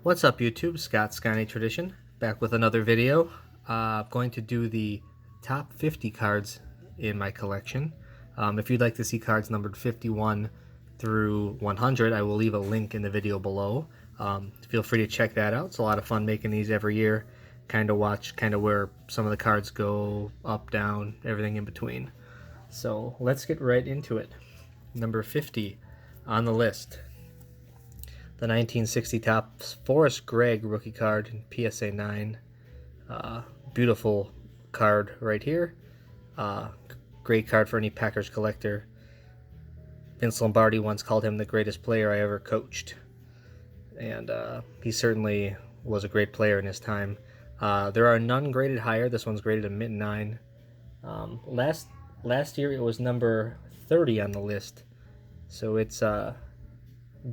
What's up YouTube? Scott Skyny Tradition back with another video. Going to do the top 50 cards in my collection. If you'd like to see cards numbered 51 through 100, I will leave a link in the video below. Feel free to check that out. It's a lot of fun making these every year. Kind of watch where some of the cards go up, down, everything in between. So let's get right into it. Number 50 on the list. The 1960 Topps Forrest Gregg rookie card in PSA 9. Beautiful card right here. Great card for any Packers collector. Vince Lombardi once called him the greatest player I ever coached. And he certainly was a great player in his time. There are none graded higher. This one's graded a mint 9. Last year it was number 30 on the list. So it's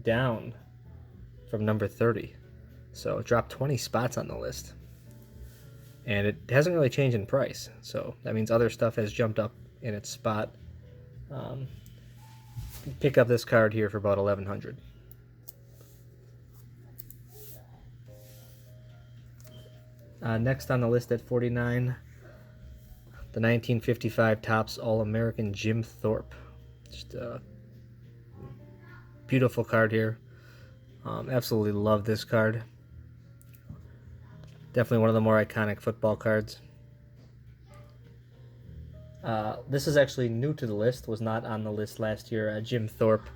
down from number 30. So it dropped 20 spots on the list. And it hasn't really changed in price. So that means other stuff has jumped up in its spot. Pick up this card here for about $1,100. Next on the list at 49, the 1955 Topps All-American Jim Thorpe. Just a beautiful card here. Absolutely love this card. Definitely one of the more iconic football cards. This is actually new to the list, was not on the list last year. Jim Thorpe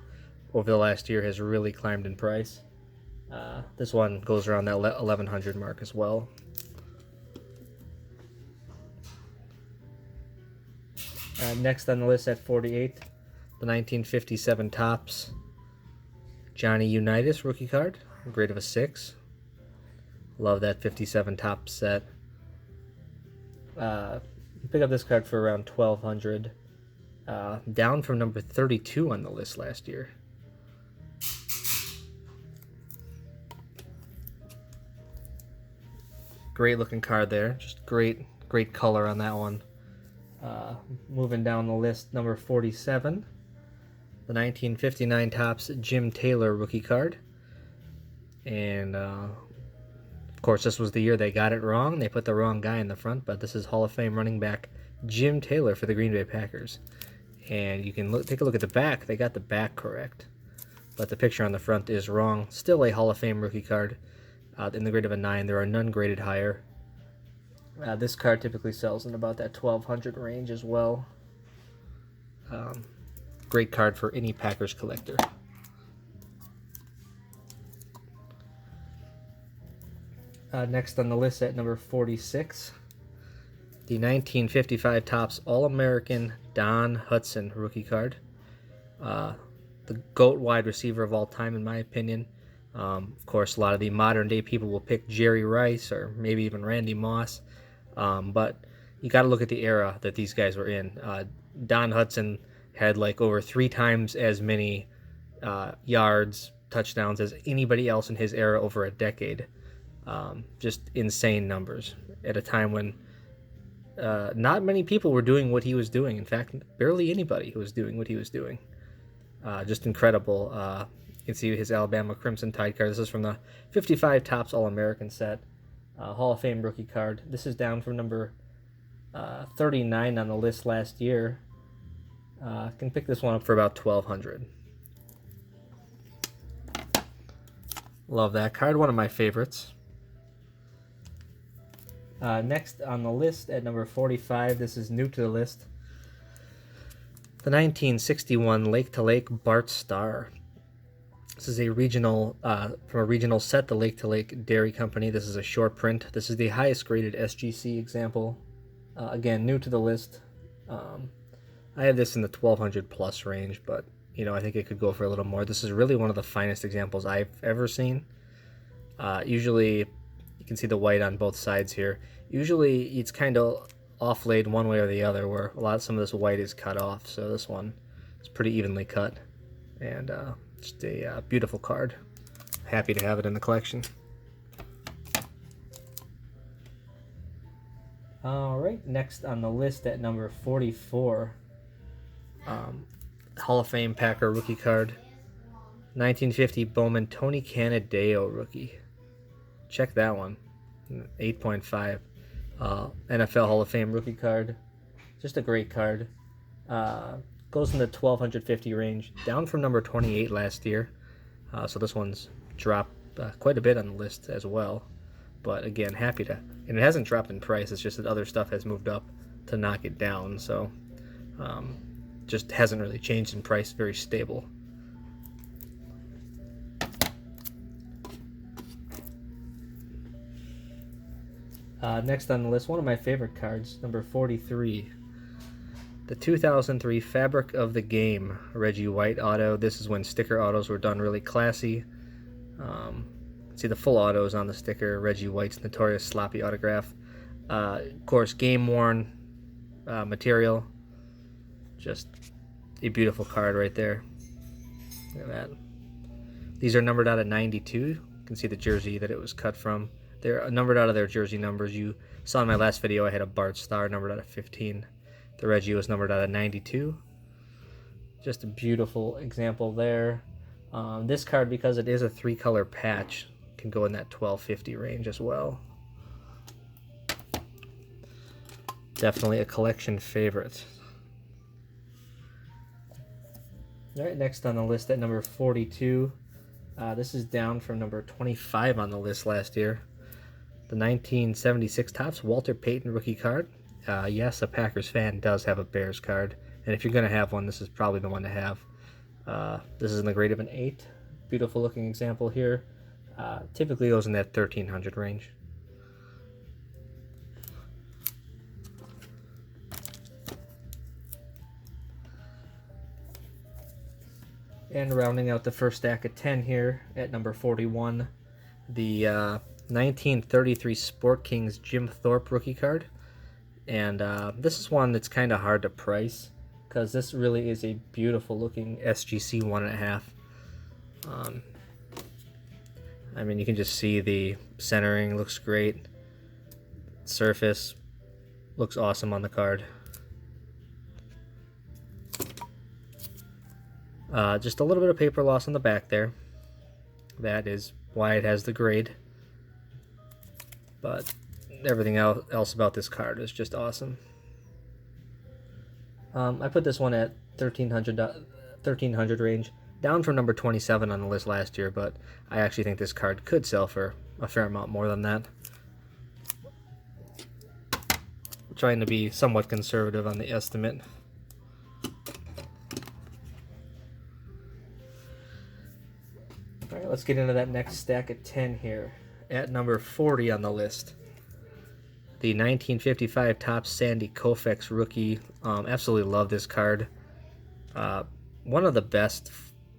over the last year has really climbed in price. This one goes around that 1,100 mark as well. Next on the list at 48, the 1957 Topps Johnny Unitas rookie card, grade of a 6. Love that 57 Topps set. Pick up this card for around $1,200. Down from number 32 on the list last year. Great looking card there. Just great color on that one. Moving down the list, number 47. The 1959 Topps Jim Taylor rookie card. And, of course, this was the year they got it wrong. They put the wrong guy in the front, but this is Hall of Fame running back Jim Taylor for the Green Bay Packers. And you can take a look at the back. They got the back correct, but the picture on the front is wrong. Still a Hall of Fame rookie card in the grade of a 9. There are none graded higher. This card typically sells in about that 1,200 range as well. Great card for any Packers collector. Next on the list at number 46, the 1955 Topps All-American Don Hutson rookie card. The GOAT wide receiver of all time, in my opinion. Of course, a lot of the modern day people will pick Jerry Rice or maybe even Randy Moss. But you got to look at the era that these guys were in. Don Hutson had like over 3 times as many yards, touchdowns as anybody else in his era over a decade. Just insane numbers at a time when not many people were doing what he was doing. In fact, barely anybody was doing what he was doing. Just incredible. You can see his Alabama Crimson Tide card. This is from the 55 Topps All-American set. Hall of Fame rookie card. This is down from number 39 on the list last year. Can pick this one up for about $1,200. Love that card. One of my favorites. Next on the list at number 45, this is new to the list. The 1961 Lake to Lake Bart Starr. This is a regional, from a regional set, the Lake to Lake Dairy Company. This is a short print. This is the highest graded SGC example. Again, new to the list. I have this in the 1,200 plus range, but I think it could go for a little more. This is really one of the finest examples I've ever seen. Usually, you can see the white on both sides here. Usually, it's kind of off-laid one way or the other, where some of this white is cut off. So this one is pretty evenly cut, and just a beautiful card. Happy to have it in the collection. All right, next on the list at number 44, Hall of Fame Packer rookie card, 1950 Bowman Tony Canadeo rookie. check that one. 8.5. NFL Hall of Fame rookie card. Just a great card. Goes in the 1250 range, down from number 28 last year. So this one's dropped quite a bit on the list as well. But again, happy to. And it hasn't dropped in price, it's just that other stuff has moved up to knock it down. So just hasn't really changed in price, very stable. Next on the list, one of my favorite cards, number 43. The 2003 Fabric of the Game Reggie White auto. This is when sticker autos were done really classy. See the full autos on the sticker. Reggie White's notorious sloppy autograph. Of course, game worn material. Just a beautiful card right there. Look at that. These are numbered out of 92. You can see the jersey that it was cut from. They're numbered out of their jersey numbers. You saw in my last video I had a Bart Starr numbered out of 15. The Reggie was numbered out of 92. Just a beautiful example there. This card, because it is a 3-color patch, can go in that 1250 range as well. Definitely a collection favorite. All right, next on the list at number 42. This is down from number 25 on the list last year. The 1976 Topps Walter Payton rookie card. Yes, a Packers fan does have a Bears card, and if you're going to have one, this is probably the one to have. This is in the grade of an 8. Beautiful looking example here. Typically goes in that 1300 range. And rounding out the first stack of 10 here at number 41, the 1933 Sport Kings Jim Thorpe rookie card. And this is one that's kind of hard to price because this really is a beautiful looking SGC 1.5. I mean, you can just see the centering looks great. Surface looks awesome on the card. Just a little bit of paper loss on the back there. That is why it has the grade. But everything else about this card is just awesome. I put this one at 1300 range, down from number 27 on the list last year, but I actually think this card could sell for a fair amount more than that. I'm trying to be somewhat conservative on the estimate. Alright, let's get into that next stack at 10 here. At number 40 on the list, the 1955 Topps Sandy Koufax rookie. Absolutely love this card. One of the best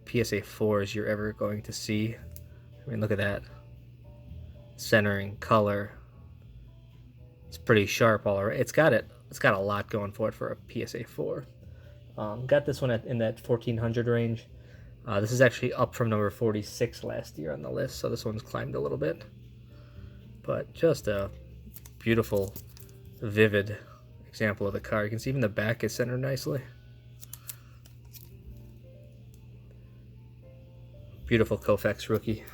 PSA 4s you're ever going to see. I mean, look at that. Centering, color. It's pretty sharp all around. It's got a lot going for it for a PSA 4. Got this one in that 1400 range. This is actually up from number 46 last year on the list, so this one's climbed a little bit. But just a beautiful, vivid example of the card. You can see even the back is centered nicely. Beautiful Koufax rookie.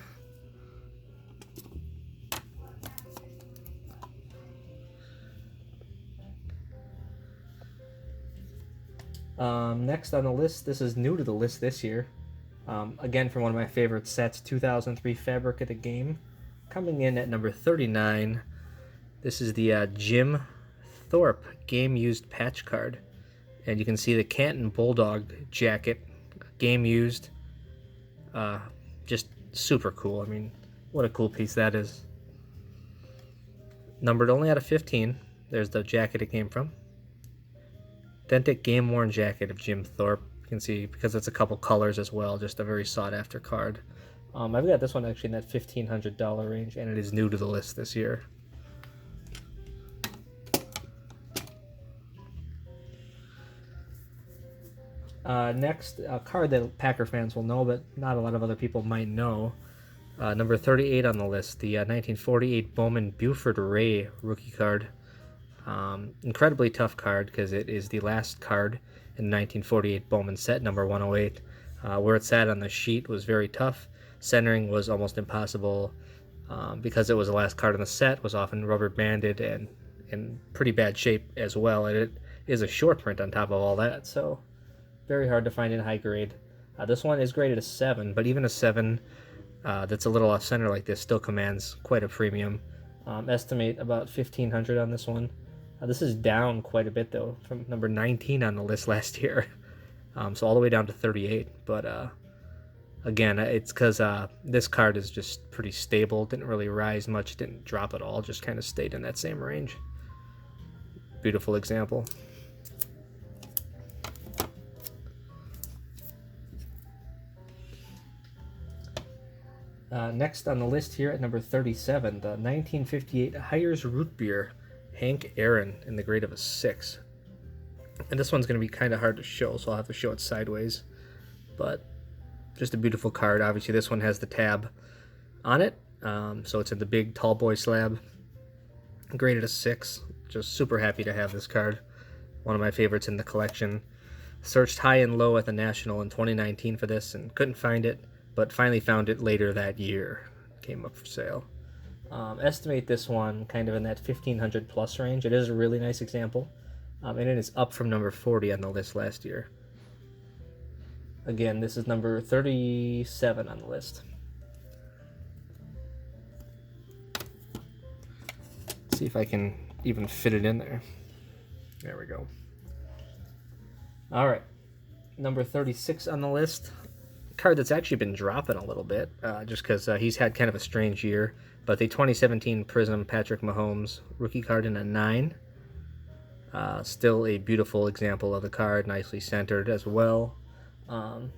Next on the list, this is new to the list this year. Again, from one of my favorite sets, 2003 Fabric of the Game. Coming in at number 39, this is the Jim Thorpe Game Used patch card. And you can see the Canton Bulldog jacket, game used. Just super cool. I mean, what a cool piece that is. Numbered only out of 15. There's the jacket it came from. Authentic game worn jacket of Jim Thorpe. You can see, because it's a couple colors as well, just a very sought after card. I've got this one actually in that $1,500 range, and it is new to the list this year. Next, a card that Packer fans will know, but not a lot of other people might know. Number 38 on the list, the 1948 Bowman Buford Ray rookie card. Incredibly tough card because it is the last card in the 1948 Bowman set, number 108. Where it sat on the sheet was very tough. Centering was almost impossible. because it was the last card in the set, was often rubber banded and in pretty bad shape as well, and it is a short print on top of all that, so very hard to find in high grade. This one is graded a 7, but even a 7 that's a little off center like this still commands quite a premium. Estimate about 1,500 on this one. This is down quite a bit though, from number 19 on the list last year, so all the way down to 38. But again, it's because this card is just pretty stable. Didn't really rise much, didn't drop at all, just kind of stayed in that same range. Beautiful example. Next on the list here at number 37, the 1958 Hires Root Beer, Hank Aaron, in the grade of a 6. And this one's going to be kind of hard to show, so I'll have to show it sideways. But just a beautiful card. Obviously, this one has the tab on it, so it's in the big tall boy slab. Graded a 6. Just super happy to have this card. One of my favorites in the collection. Searched high and low at the National in 2019 for this and couldn't find it, but finally found it later that year. Came up for sale. Estimate this one kind of in that 1,500 plus range. It is a really nice example, and it is up from number 40 on the list last year. Again, this is number 37 on the list. Let's see if I can even fit it in there. There we go. All right, number 36 on the list. Card that's actually been dropping a little bit, just because he's had kind of a strange year. But the 2017 Prism Patrick Mahomes rookie card in a 9. Still a beautiful example of the card, nicely centered as well. Down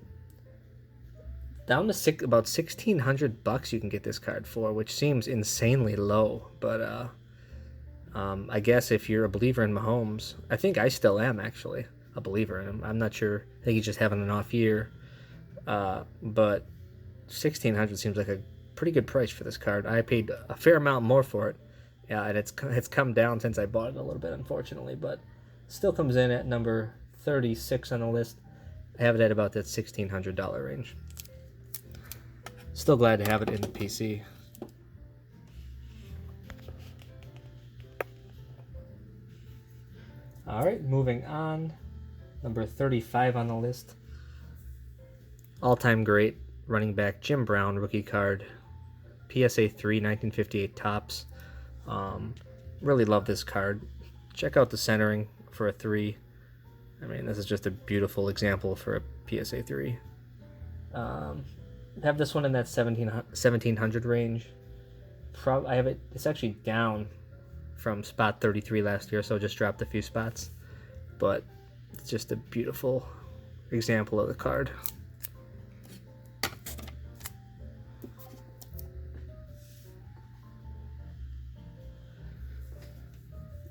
to about $1,600 you can get this card for, which seems insanely low. But I guess if you're a believer in Mahomes, I think I still am actually a believer in him. I'm not sure. I think he's just having an off year. But $1,600 seems like a pretty good price for this card. I paid a fair amount more for it, and it's come down since I bought it a little bit, unfortunately, but still comes in at number 36 on the list. I have it at about that $1,600 range. Still glad to have it in the PC. All right, moving on. Number 35 on the list. All-time great running back Jim Brown rookie card, PSA 3 1958 Topps. Really love this card. Check out the centering for a 3. I mean, this is just a beautiful example for a PSA 3. Have this one in that 1700 range. I have it. It's actually down from spot 33 last year, so just dropped a few spots. But it's just a beautiful example of the card.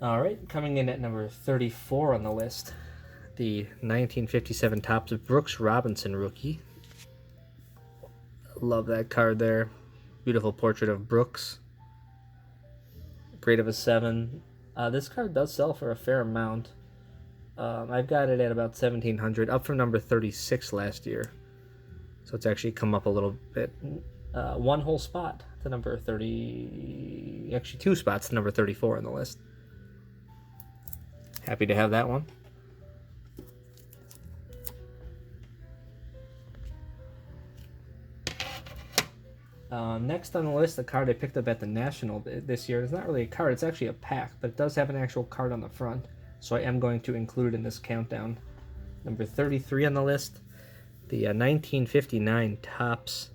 All right, coming in at number 34 on the list, the 1957 Topps Brooks Robinson rookie. Love that card there. Beautiful portrait of Brooks. Grade of a 7. This card does sell for a fair amount. I've got it at about $1,700, up from number 36 last year. So it's actually come up a little bit. One whole spot to number 30. Actually, 2 spots to number 34 on the list. Happy to have that one. Next on the list, the card I picked up at the National this year. It's not really a card, it's actually a pack, but it does have an actual card on the front, so I am going to include it in this countdown. Number 33 on the list, the 1959 Topps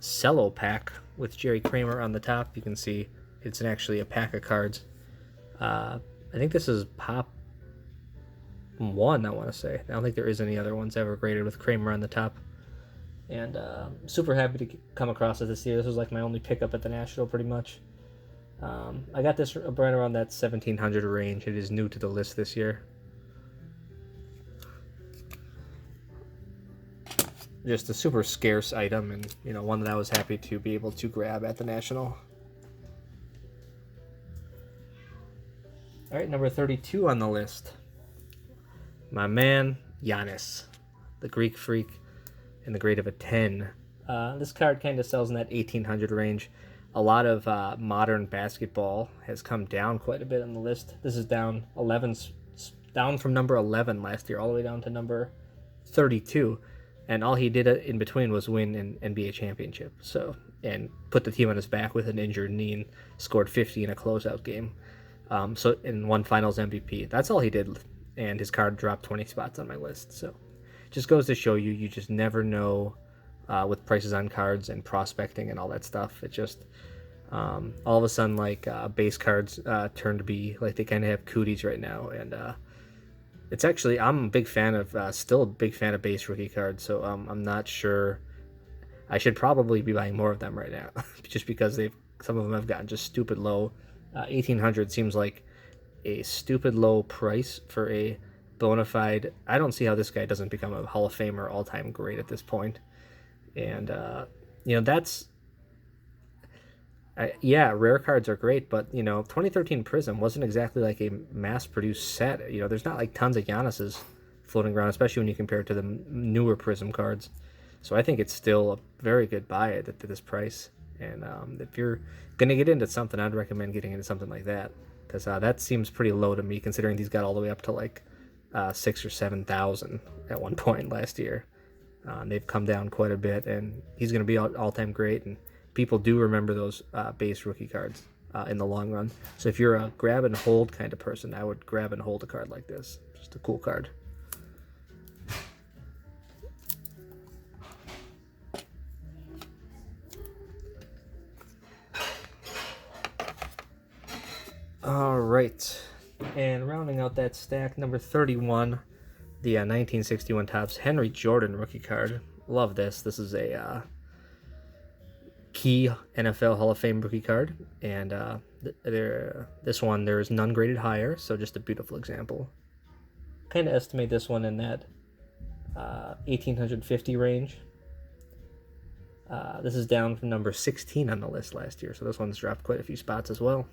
Cello pack with Jerry Kramer on the top. You can see it's actually a pack of cards. I think this is Pop 1, I want to say. I don't think there is any other ones ever graded with Kramer on the top. And super happy to come across it this year. This was like my only pickup at the National, pretty much. I got this right around that 1,700 range. It is new to the list this year. Just a super scarce item, and one that I was happy to be able to grab at the National. All right, number 32 on the list. My man, Giannis, the Greek Freak, in the grade of a 10. This card kind of sells in that 1,800 range. a lot of modern basketball has come down quite a bit on the list. This is down from number 11 last year all the way down to number 32, and all he did in between was win an NBA championship. So, and put the team on his back with an injured knee and scored 50 in a closeout game. So in one Finals MVP, that's all he did, and his card dropped 20 spots on my list. So, just goes to show you, you just never know with prices on cards and prospecting and all that stuff. It just all of a sudden, like base cards turn to be like they kind of have cooties right now, and it's actually, I'm a big fan of still a big fan of base rookie cards. So I'm not sure. I should probably be buying more of them right now, just because some of them have gotten just stupid low. 1800 seems like a stupid low price for a bona fide. I don't see how this guy doesn't become a Hall of Famer, all-time great at this point. And that's yeah, rare cards are great, but 2013 Prism wasn't exactly like a mass-produced set. There's not like tons of Giannis's floating around, especially when you compare it to the newer Prism cards. So I think it's still a very good buy at this price. And if you're gonna get into something, I'd recommend getting into something like that, because that seems pretty low to me, considering these got all the way up to like 6,000 or 7,000 at one point last year. They've come down quite a bit, and he's going to be all-time great, and people do remember those base rookie cards in the long run. So if you're a grab and hold kind of person, I would grab and hold a card like this. Just a cool card. All right, and rounding out that stack, number 31, the 1961 Topps Henry Jordan rookie card. Love this. This is a key NFL Hall of Fame rookie card, and this one, there is none graded higher, so just a beautiful example. Kind of estimate this one in that 1850 range. This is down from number 16 on the list last year, so this one's dropped quite a few spots as well.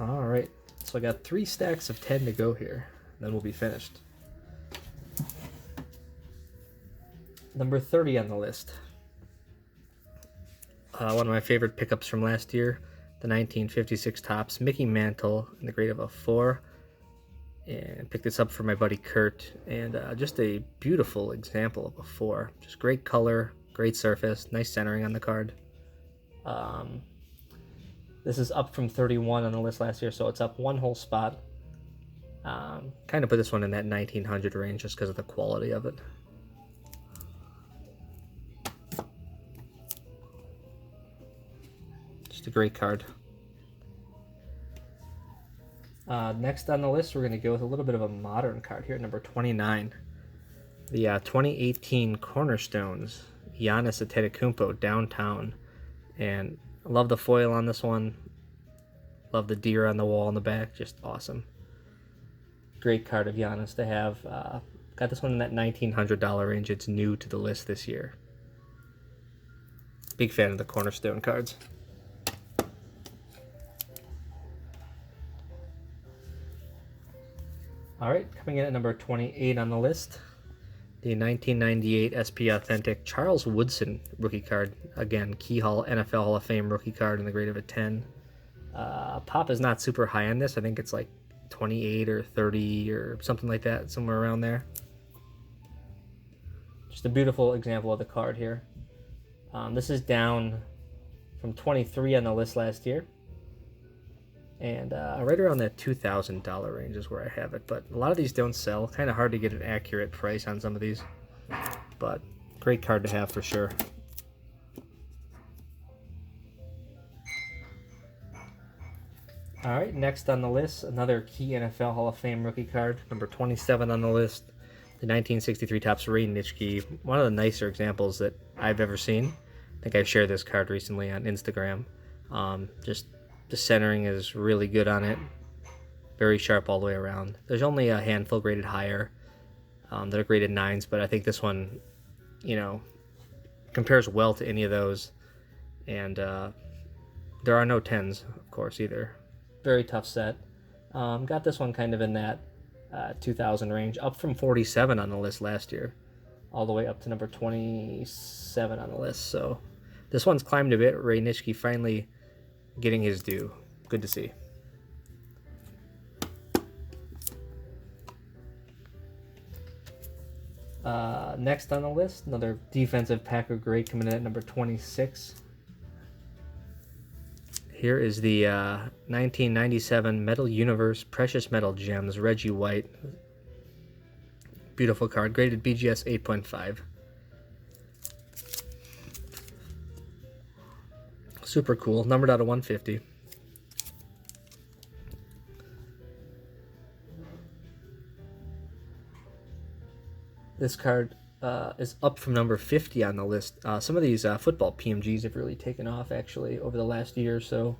All right, so I got 3 stacks of 10 to go here, then we'll be finished. Number 30 on the list. One of my favorite pickups from last year, the 1956 Topps Mickey Mantle in the grade of a 4. And picked this up for my buddy Kurt, and just a beautiful example of a 4. Just great color, great surface, nice centering on the card. This is up from 31 on the list last year, so it's up one whole spot. Kind of put this one in that 1900 range just because of the quality of it. Just a great card. Next on the list, we're going to go with a little bit of a modern card here, number 29. The 2018 Cornerstones, Giannis Antetokounmpo, Downtown. And I love the foil on this one. Love the deer on the wall in the back. Just awesome. Great card of Giannis to have. Got this one in that $1,900 range. It's new to the list this year. Big fan of the Cornerstone cards. All right, coming in at number 28 on the list, the 1998 SP Authentic Charles Woodson rookie card. Again, Key Hall NFL Hall of Fame rookie card in the grade of a 10. Pop is not super high on this. I think it's like 28 or 30 or something like that, somewhere around there. Just a beautiful example of the card here. This is down from 23 on the list last year. And right around that $2,000 range is where I have it. But a lot of these don't sell. Kind of hard to get an accurate price on some of these. But great card to have for sure. All right, next on the list, another key NFL Hall of Fame rookie card, number 27 on the list, the 1963 Topps Ray Nitschke. One of the nicer examples that I've ever seen. I think I shared this card recently on Instagram. Just the centering is really good on it. Very sharp all the way around. There's only a handful graded higher that are graded 9s, but I think this one, compares well to any of those. And there are no 10s, of course, either. Very tough set. Got this one kind of in that 2000 range, up from 47 on the list last year, all the way up to number 27 on the list. So this one's climbed a bit. Ray Nitschke finally getting his due. Good to see. Next on the list, another defensive Packer great coming in at number 26. Here is the 1997 Metal Universe Precious Metal Gems Reggie White. Beautiful card, graded BGS 8.5. Super cool, numbered out of 150. This card is up from number 50 on the list. Some of these football PMGs have really taken off, actually, over the last year or so.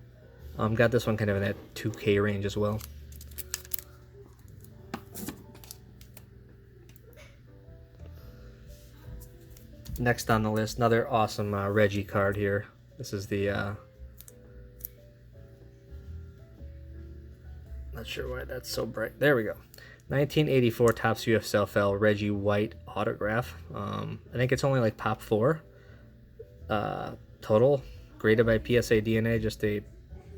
Got this one kind of in that 2K range as well. Next on the list, another awesome Reggie card here. This is the... not sure why that's so bright. There we go. 1984 Topps USFL Reggie White autograph. I think it's only like pop 4 total, graded by PSA DNA. Just a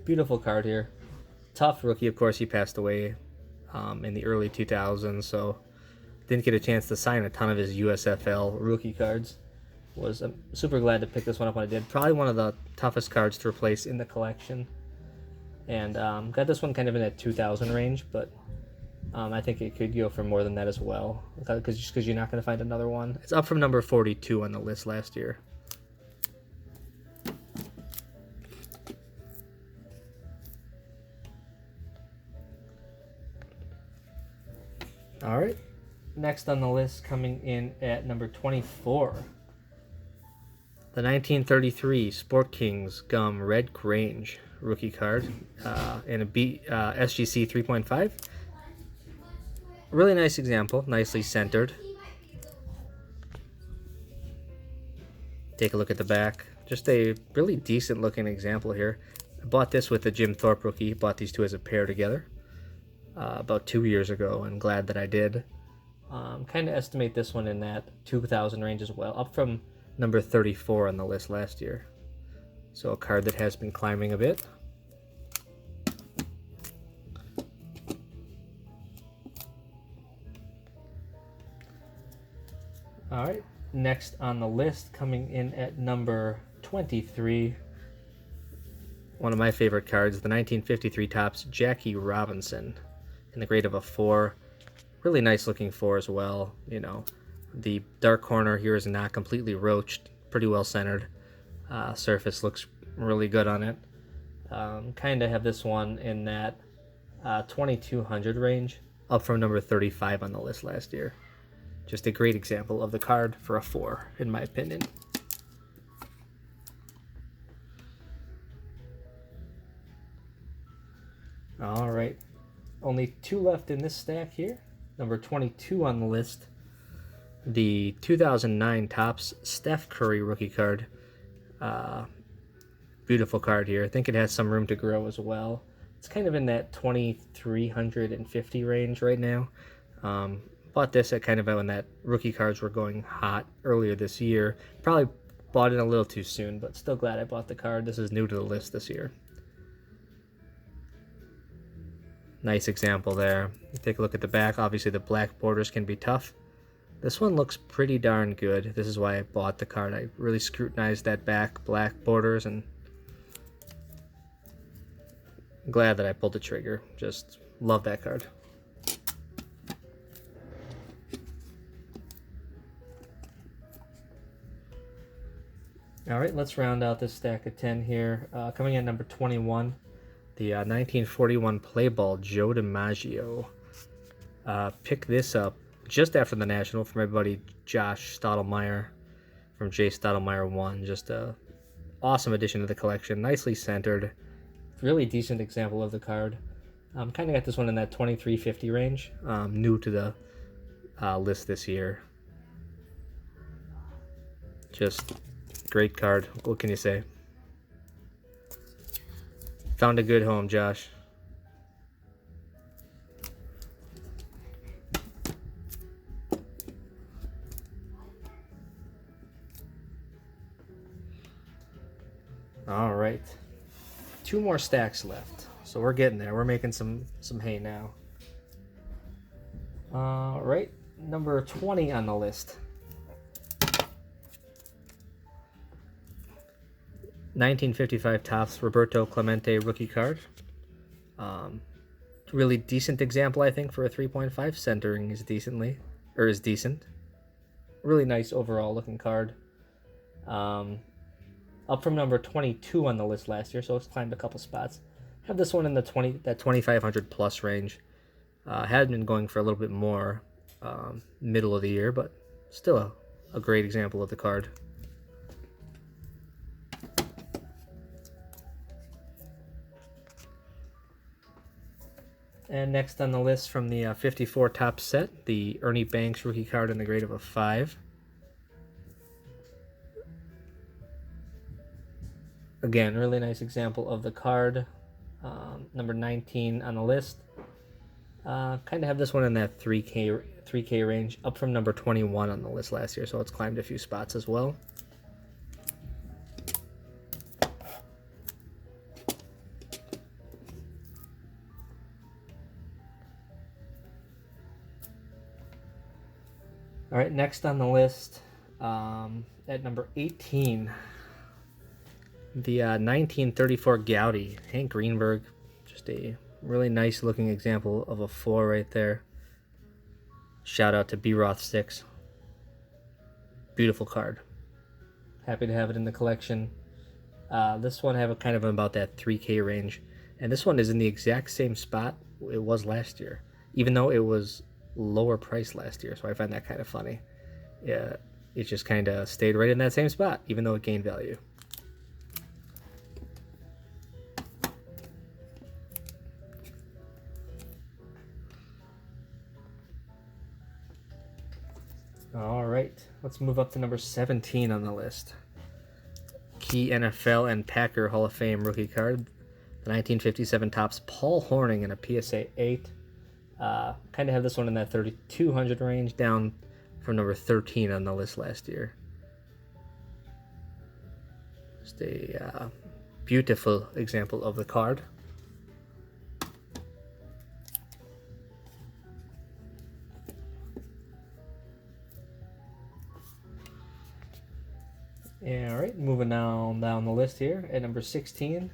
beautiful card here. Tough rookie, of course. He passed away in the early 2000s, so didn't get a chance to sign a ton of his USFL rookie cards. Was super glad to pick this one up when I did. Probably one of the toughest cards to replace in the collection. And got this one kind of in that 2000 range, but I think it could go for more than that as well, because you're not going to find another one. It's up from number 42 on the list last year. All right, next on the list, coming in at number 24, the 1933 Sport Kings Gum Red Grange rookie card, and a SGC 3.5. Really nice example, nicely centered. Take a look at the back. Just a really decent looking example here. I bought this with the Jim Thorpe rookie. Bought these two as a pair together about 2 years ago, and glad that I did. Kind of estimate this one in that 2000 range as well, up from number 34 on the list last year. So a card that has been climbing a bit. All right, next on the list, coming in at number 23, one of my favorite cards, the 1953 Topps Jackie Robinson, in the grade of a 4. Really nice looking 4 as well. You know, the dark corner here is not completely roached, pretty well centered. Surface looks really good on it. Kind of have this one in that 2200 range, up from number 35 on the list last year. Just a great example of the card for a 4, in my opinion. All right, only 2 left in this stack here. Number 22 on the list, the 2009 Topps Steph Curry rookie card. Beautiful card here. I think it has some room to grow as well. It's kind of in that 2350 range right now. Bought this at kind of when that rookie cards were going hot earlier this year. Probably bought it a little too soon, but still glad I bought the card. This is new to the list this year. Nice example there. Take a look at the back. Obviously the black borders can be tough. This one looks pretty darn good. This is why I bought the card. I really scrutinized that back black borders, and glad that I pulled the trigger. Just love that card. All right, let's round out this stack of 10 here. Coming in number 21, the 1941 Play Ball Joe DiMaggio. Pick this up just after the National from my buddy Josh Stottlemyre from J Stottlemyre 1. Just a awesome addition to the collection. Nicely centered. Really decent example of the card. Kind of got this one in that 2350 range. New to the list this year. Just great card. What can you say? Found a good home, Josh. All right. Two more stacks left. So we're getting there. We're making some hay now. All right. Number 20 on the list. 1955 Topps Roberto Clemente rookie card. Really decent example, I think, for a 3.5. Centering is decent. Really nice overall looking card. Up from number 22 on the list last year, so it's climbed a couple spots. Have this one in the 2500 plus range. Had been going for a little bit more middle of the year, but still a great example of the card. And next on the list from the 54 Topps set, the Ernie Banks rookie card in the grade of a 5. Again, really nice example of the card. Number 19 on the list. Kind of have this one in that 3K range, up from number 21 on the list last year, so it's climbed a few spots as well. All right, next on the list, at number 18, the 1934 Goudey, Hank Greenberg. Just a really nice looking example of a 4 right there. Shout out to B-Roth 6. Beautiful card. Happy to have it in the collection. This one I have kind of about that 3K range. And this one is in the exact same spot it was last year, even though it was lower price last year, so I find that kind of funny. Yeah, it just kind of stayed right in that same spot, even though it gained value. All right, let's move up to number 17 on the list. Key NFL and Packer Hall of Fame rookie card, the 1957 Topps Paul Hornung in a PSA 8. Kind of have this one in that 3,200 range, down from number 13 on the list last year. Just a beautiful example of the card. All right, moving down the list here at number 16.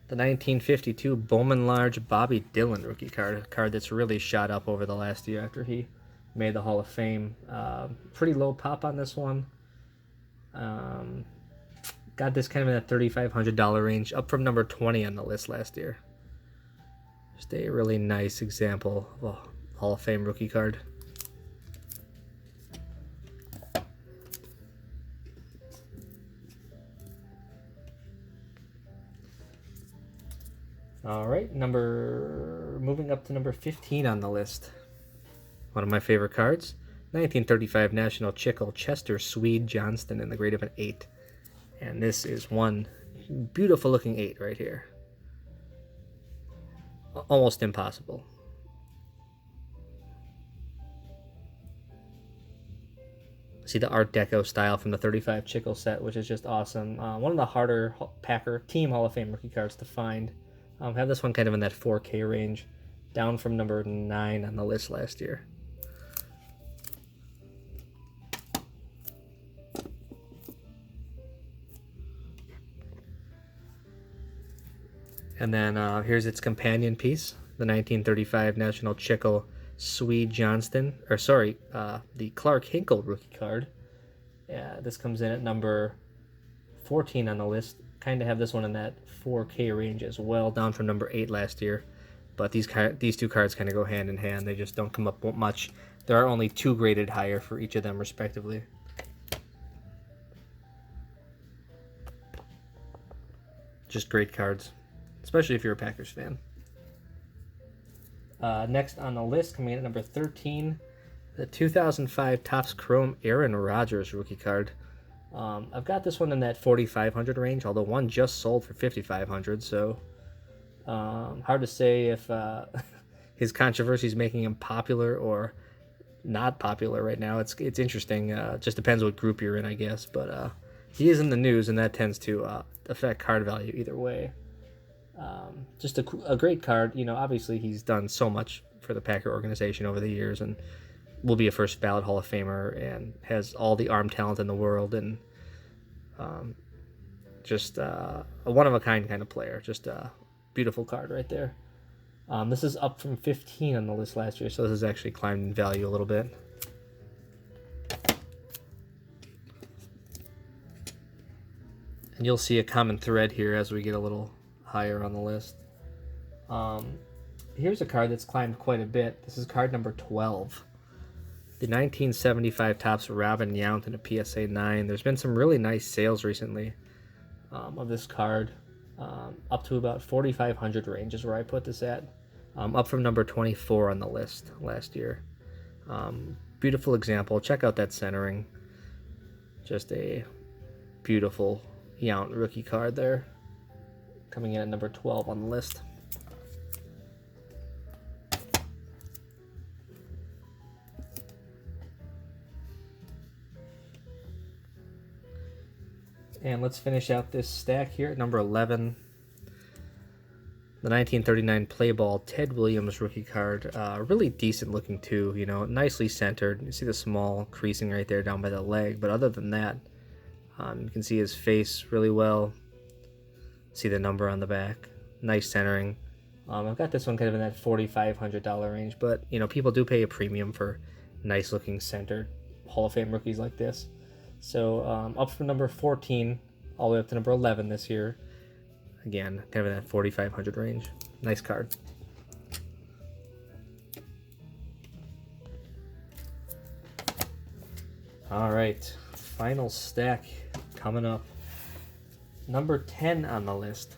The 1952 Bowman Large Bobby Dillon rookie card, a card that's really shot up over the last year after he made the Hall of Fame. Pretty low pop on this one. Got this kind of in that $3,500 range, up from number 20 on the list last year. Just a really nice example of a Hall of Fame rookie card. All right, moving up to number 15 on the list. One of my favorite cards, 1935 National Chickle Chester Swede Johnston in the grade of an 8. And this is one beautiful looking 8 right here. Almost impossible. See the Art Deco style from the 35 Chickle set, which is just awesome. One of the harder Packer Team Hall of Fame rookie cards to find. Have this one kind of in that 4K range, down from number 9 on the list last year. And then here's its companion piece, the 1935 National Chickle Swede Johnston, the Clark Hinkle rookie card. Yeah, this comes in at number 14 on the list. Kind of have this one in that 4K range as well, down from number 8 last year. But these two cards kind of go hand in hand. They just don't come up much. There are only 2 graded higher for each of them, respectively. Just great cards, especially if you're a Packers fan. Next on the list, coming in at number 13, the 2005 Topps Chrome Aaron Rodgers rookie card. I've got this one in that 4,500 range, although one just sold for 5,500, so hard to say if his controversy is making him popular or not popular right now. It's interesting. Just depends what group you're in, I guess. But he is in the news, and that tends to affect card value either way. Just a great card. You know, obviously he's done so much for the Packer organization over the years, and will be a first ballot Hall of Famer, and has all the arm talent in the world, and just a one-of-a-kind kind of player. Just a beautiful card right there. This is up from 15 on the list last year, so this has actually climbed in value a little bit. And you'll see a common thread here as we get a little higher on the list. Here's a card that's climbed quite a bit. This is card number 12. The 1975 Topps Robin Yount in a PSA 9. There's been some really nice sales recently of this card. Up to about 4,500 range is where I put this at. Up from number 24 on the list last year. Beautiful example. Check out that centering. Just a beautiful Yount rookie card there. Coming in at number 12 on the list. And let's finish out this stack here at number 11. The 1939 Play Ball Ted Williams rookie card. Really decent looking too, you know, nicely centered. You see the small creasing right there down by the leg, but other than that, you can see his face really well. See the number on the back. Nice centering. I've got this one kind of in that $4,500 range, but you know, people do pay a premium for nice looking centered Hall of Fame rookies like this. So up from number 14 all the way up to number 11 this year. Again, kind of in that 4,500 range. Nice card. All right, final stack coming up. Number 10 on the list.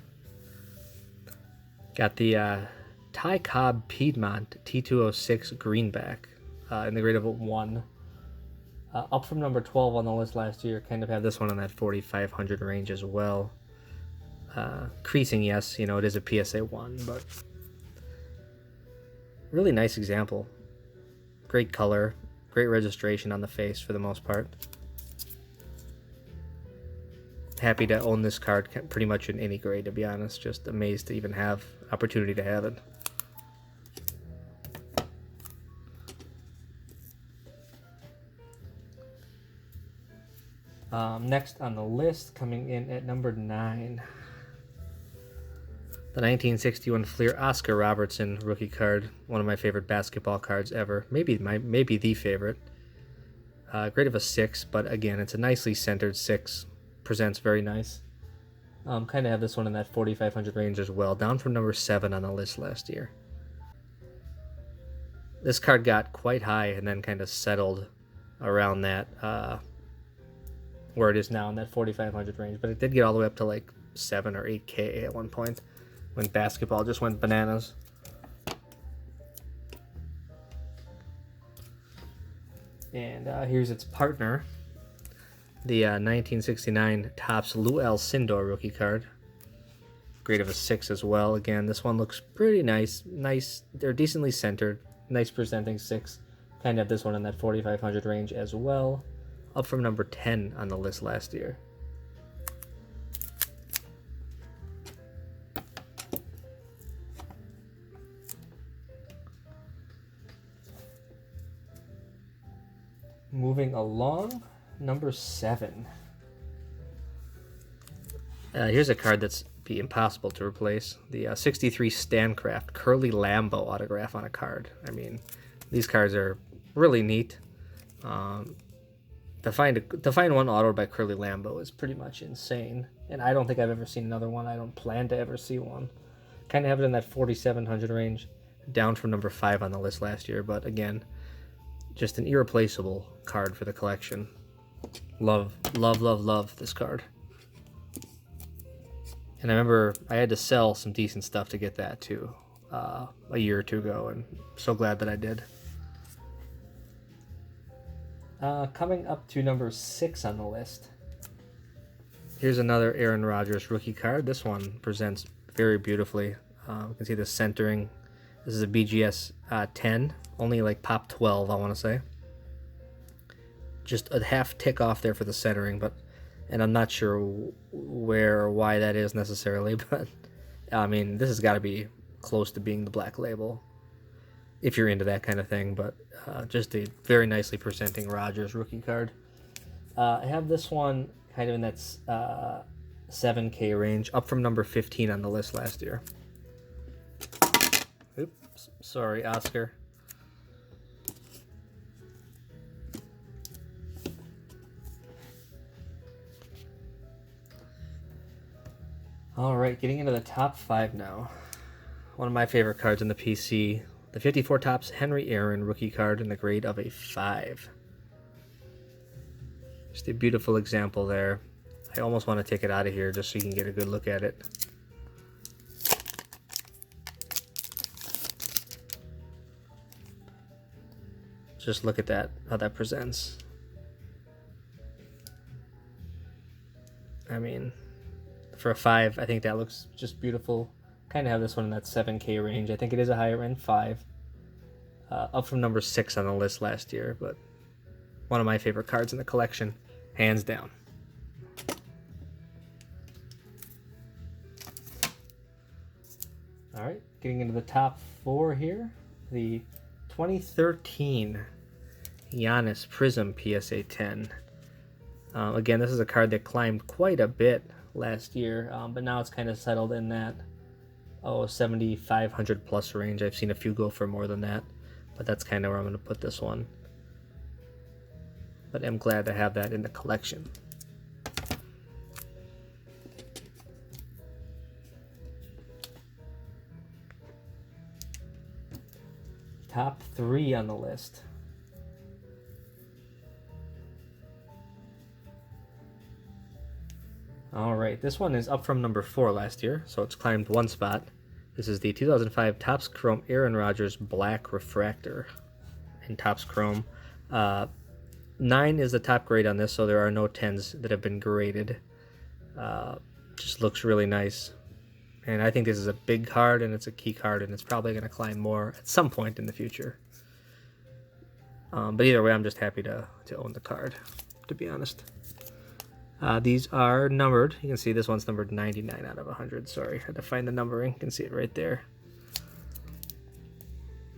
Got the Ty Cobb Piedmont T206 Greenback in the grade of a 1. Up from number 12 on the list last year. Kind of have this one in that 4,500 range as well. Creasing, yes, you know, it is a PSA 1, but really nice example. Great color, great registration on the face for the most part. Happy to own this card pretty much in any grade, to be honest. Just amazed to even have opportunity to have it. Next on the list, coming in at number 9. The 1961 Fleer Oscar Robertson rookie card, one of my favorite basketball cards ever. Maybe the favorite. Grade of a 6, but again, it's a nicely centered 6. Presents very nice. Kind of have this one in that 4,500 range as well, down from number 7 on the list last year. This card got quite high and then kind of settled around that, where it is now in that 4,500 range, but it did get all the way up to like 7 or 8K at one point when basketball just went bananas. And here's its partner, the 1969 Topps Lou Alcindor rookie card. Grade of a 6 as well. Again, this one looks pretty nice. They're decently centered. Nice presenting 6. Kind of have this one in that 4,500 range as well. Up from number 10 on the list last year. Moving along, number 7. Here's a card that's be impossible to replace. The 63 Stancraft Curly Lambeau autograph on a card. I mean, these cards are really neat. To find one auto by Curly Lambeau is pretty much insane, and I don't think I've ever seen another one. I don't plan to ever see one. Kind of have it in that 4,700 range, down from number 5 on the list last year, but again, just an irreplaceable card for the collection. Love this card. And I remember I had to sell some decent stuff to get that too, a year or two ago, and I'm so glad that I did. Coming up to number 6 on the list. Here's another Aaron Rodgers rookie card. This one presents very beautifully. You can see the centering. This is a BGS 10, only like pop 12, I want to say. Just a half tick off there for the centering, but and I'm not sure where or why that is necessarily, but I mean, this has got to be close to being the Black Label if you're into that kind of thing. But just a very nicely presenting Rogers rookie card. I have this one kind of in that 7K range, up from number 15 on the list last year. Oops, sorry, Oscar. All right, getting into the top 5 now. One of my favorite cards in the PC, the 54 Topps Henry Aaron rookie card in the grade of a 5. Just a beautiful example there. I almost want to take it out of here just so you can get a good look at it. Just look at that, how that presents. I mean, for a 5, I think that looks just beautiful. Kind of have this one in that 7K range. I think it is a higher end 5. Up from number 6 on the list last year, but one of my favorite cards in the collection, hands down. All right, getting into the top 4 here. The 2013 Giannis Prism PSA 10. Again, this is a card that climbed quite a bit last year, but now it's kind of settled in that 7,500 plus range. I've seen a few go for more than that, but that's kind of where I'm going to put this one. But I'm glad to have that in the collection. Top 3 on the list. All right, this one is up from number 4 last year, so it's climbed 1 spot. This is the 2005 Topps Chrome Aaron Rodgers Black Refractor in Topps Chrome. 9 is the top grade on this, so there are no 10s that have been graded. Just looks really nice. And I think this is a big card, and it's a key card, and it's probably going to climb more at some point in the future. But either way, I'm just happy to own the card, to be honest. These are numbered. You can see this one's numbered 99 out of 100. Sorry, I had to find the numbering. You can see it right there.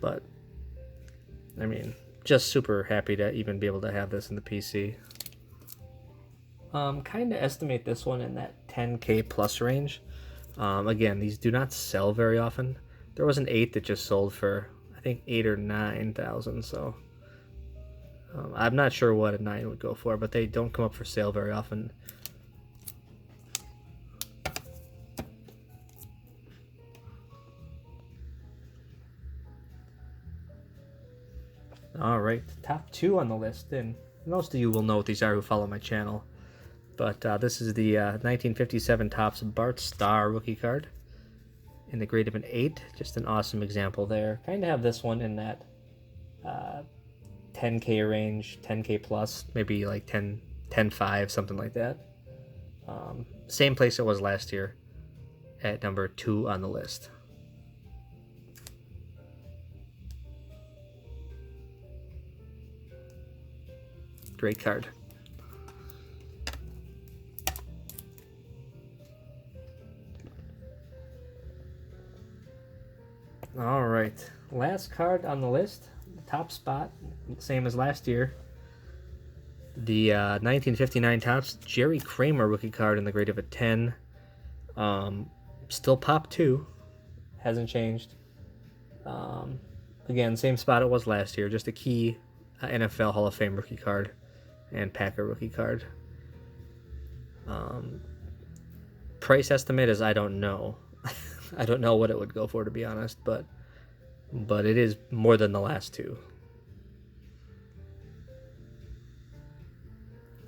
But, I mean, just super happy to even be able to have this in the PC. Kind of estimate this one in that 10K plus range. Again, these do not sell very often. There was an 8 that just sold for, I think, 8 or 9,000. So I'm not sure what a 9 would go for, but they don't come up for sale very often. All right, top 2 on the list, and most of you will know what these are who follow my channel. But this is the 1957 Topps Bart Starr rookie card in the grade of an 8. Just an awesome example there. Kind of have this one in that 10K range, 10K plus, maybe like 10.5, something like that. Same place it was last year at number 2 on the list. Great card. All right, last card on the list, the top spot, same as last year. The 1959 Topps Jerry Kramer rookie card in the grade of a 10. Still Pop 2, hasn't changed. Again, same spot it was last year, just a key NFL Hall of Fame rookie card and Packer rookie card. Price estimate is I don't know. I don't know what it would go for, to be honest, but it is more than the last 2.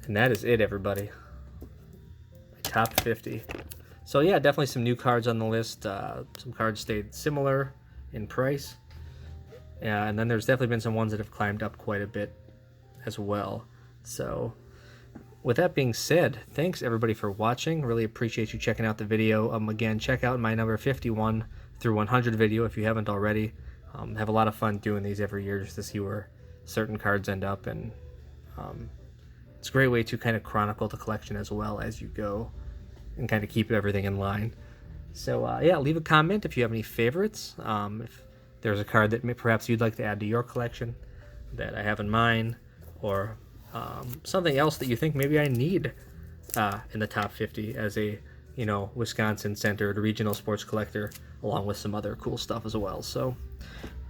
And that is it, everybody. My top 50. So yeah, definitely some new cards on the list. Some cards stayed similar in price. Yeah, and then there's definitely been some ones that have climbed up quite a bit as well. So with that being said, thanks everybody for watching. Really appreciate you checking out the video. Again, check out my number 51 through 100 video if you haven't already. Have a lot of fun doing these every year just to see where certain cards end up and it's a great way to kind of chronicle the collection as well as you go and kind of keep everything in line. So yeah, leave a comment if you have any favorites. If there's a card that perhaps you'd like to add to your collection that I have in mind, or something else that you think maybe I need in the top 50 as a Wisconsin-centered regional sports collector, along with some other cool stuff as well. So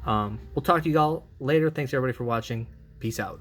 we'll talk to you all later. Thanks everybody for watching. Peace out.